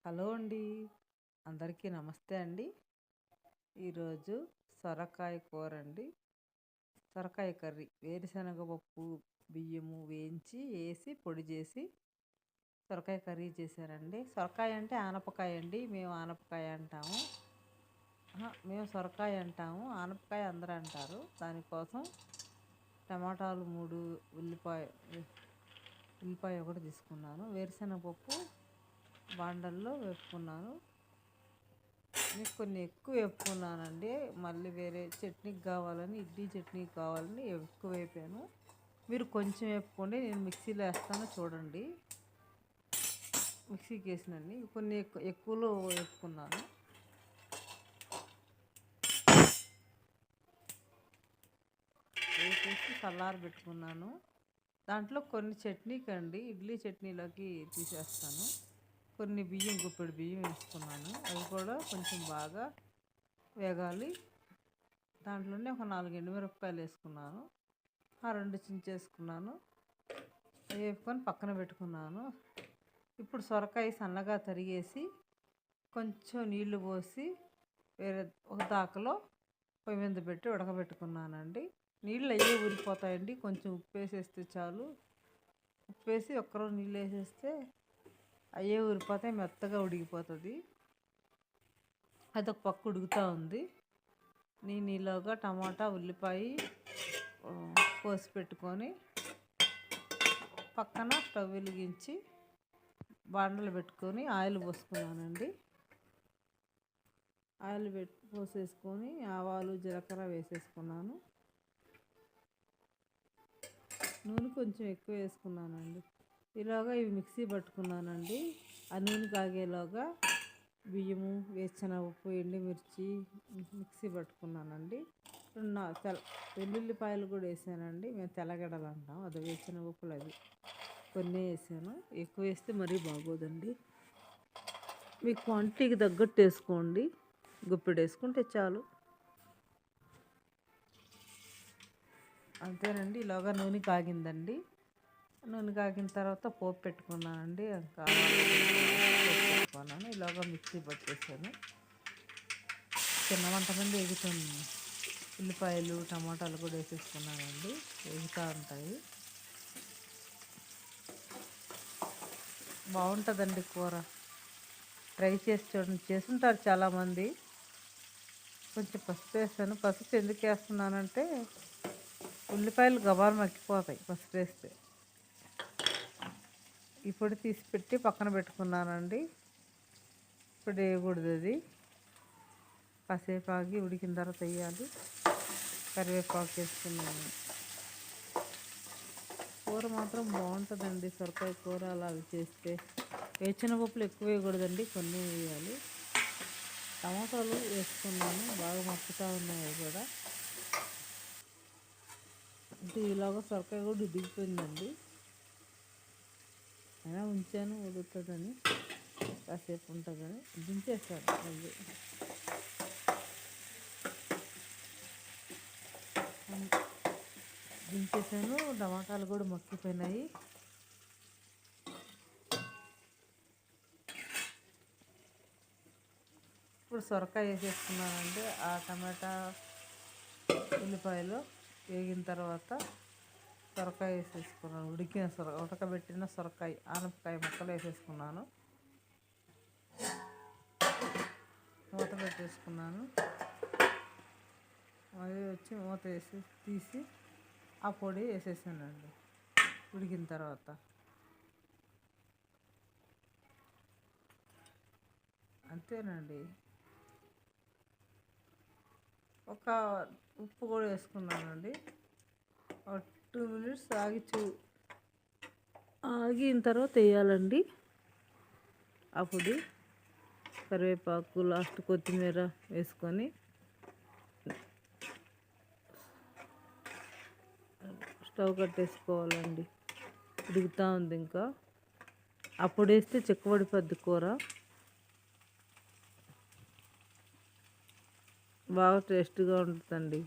Hello అండి, అందరికీ నమస్తే అండి. ఈరోజు సొరకాయ కూర అండి. సొరకాయ కర్రీ వేరుశనగ పప్పు బియ్యము వేసి పొడి చేసి సొరకాయ కర్రీ చేశారండి. సొరకాయ అంటే ఆనపకాయ అండి, మేము ఆనపకాయ అంటాము. మేము సొరకాయ అంటాము, ఆనపకాయ అందరూ అంటారు. దానికోసం టమాటాలు 3, ఉల్లిపాయ ఒకటి తీసుకున్నాను. వేరుశనగ పప్పు బాండల్లో వేపుకున్నాను. మీకు కొన్ని ఎక్కువ వేపుకున్నానండి. మళ్ళీ వేరే చట్నీకి కావాలని, ఇడ్లీ చట్నీకి కావాలని ఎక్కువ వేపాను. మీరు కొంచెం వేపుకోండి, నేను మిక్సీలో వేస్తాను చూడండి. మిక్సీకి వేసినండి కొన్ని ఎక్కువలో వేపుకున్నాను. వేసేసి పెట్టుకున్నాను. దాంట్లో కొన్ని చట్నీకి అండి, ఇడ్లీ చట్నీలోకి తీసేస్తాను. కొన్ని గుప్పెడు బియ్యం వేసుకున్నాను. అవి కూడా కొంచెం బాగా వేగాలి. దాంట్లోనే ఒక 4 ఎండుమిరపకాయలు వేసుకున్నాను. ఆ 2 చించేసుకున్నాను. వేపుకొని పక్కన పెట్టుకున్నాను. ఇప్పుడు సొరకాయ సన్నగా తరిగేసి కొంచెం నీళ్లు పోసి వేరే ఒక దాకలో పొయ్యి మీద పెట్టి ఉడకబెట్టుకున్నానండి. నీళ్ళు అయ్యే ఊరిపోతాయండి. కొంచెం ఉప్పు వేసేస్తే చాలు. ఉప్పు వేసి ఒక్కరో నీళ్ళు వేసేస్తే అయ్యే ఊరిపోతే మెత్తగా ఉడికిపోతుంది. అదొక పక్క ఉడుకుతూ ఉంది. నేను ఈలోగా టమాటా ఉల్లిపాయ కోసి పెట్టుకొని పక్కన స్టవ్ వెలిగించి బాండలు పెట్టుకొని ఆయిల్ పోసుకున్నానండి. ఆయిల్ పోసేసుకొని ఆవాలు జీలకర్ర వేసేసుకున్నాను. నూనె కొంచెం ఎక్కువ వేసుకున్నానండి. ఇలాగా ఇవి మిక్సీ పట్టుకున్నానండి. ఆ నూనె కాగేలాగా బియ్యము, వేరుశనగపప్పు, ఎండుమిర్చి మిక్సీ పట్టుకున్నానండి. వెల్లుల్లిపాయలు కూడా వేసానండి. మేము తెల్లగడ్డలు అంటాం, అది వేరుశనగపప్పులు అది కొన్ని వేసాను. ఎక్కువ వేస్తే మరీ బాగోదండి. మీ క్వాంటిటీకి తగ్గట్టు వేసుకోండి. గుప్పెడు వేసుకుంటే చాలు. అంతేనండి. ఇలాగా నూనె కాగిందండి. నూనె కాగిన తర్వాత పోపు పెట్టుకున్నానండి. ఇంకా పెట్టుకున్నాను. ఇలాగా మిక్సీ పట్టేసాను. చిన్న మంట మీద ఎగుతుంది. ఉల్లిపాయలు టమాటాలు కూడా వేసేసుకున్నానండి. ఎగుతూ ఉంటాయి. బాగుంటుందండి కూర. ట్రై చేసి చూడండి. చేసుంటారు చాలామంది. కొంచెం పసుపు వేస్తాను. పసుపు ఎందుకు వేస్తున్నానంటే ఉల్లిపాయలు గబాలు మగ్గిపోతాయి పసుపు వేస్తే. ఇప్పుడు తీసి పెట్టి పక్కన పెట్టుకున్నానండి. ఇప్పుడు వేయకూడదు, అది కాసేపు ఆగి ఉడికిన తర్వాత వేయాలి. కరివేపాకు వేసుకున్నాను. కూర మాత్రం బాగుంటుందండి. సొరకాయ కూర అలా అవి చేస్తే వేసిన పప్పులు ఎక్కువ వేయకూడదండి, కొన్ని వేయాలి. టమాటాలు వేసుకున్నాను, బాగా మక్కుతూ ఉన్నాయి కూడా. అంటే ఇలాగ సొరకాయ కూడా ఉడికిపోయిందండి. అయినా ఉంచాను, ఉడుకుతుందని, కాసేపు ఉంటుందని దించేస్తాను. మళ్ళీ దించేసాను. టమాటాలు కూడా మక్కిపోయినాయి. ఇప్పుడు సొరకాయ వేసేసుకున్నానండి. ఆ టమాటా ఉల్లిపాయలు వేగిన తర్వాత సొరకాయ వేసేసుకున్నాను. ఉడకబెట్టిన సొరకాయ ఆనపకాయ ముక్కలు వేసేసుకున్నాను. మూత పెట్టేసుకున్నాను. అది వచ్చి మూత తీసి ఆ పొడి వేసేసానండి ఉడికిన తర్వాత. అంతేనండి. ఒక ఉప్పు కూడా వేసుకున్నానండి. 2 minutes ఆగిన తర్వాత వేయాలండి ఆ పొడి. కరివేపాకు, లాస్ట్ కొత్తిమీర వేసుకొని స్టవ్ కట్టేసుకోవాలండి. ఉడుకుతూ ఉంది. ఇంకా అప్పుడు వేస్తే చిక్కబడిపోద్ది కూర. బాగా టేస్ట్గా ఉంటుందండి.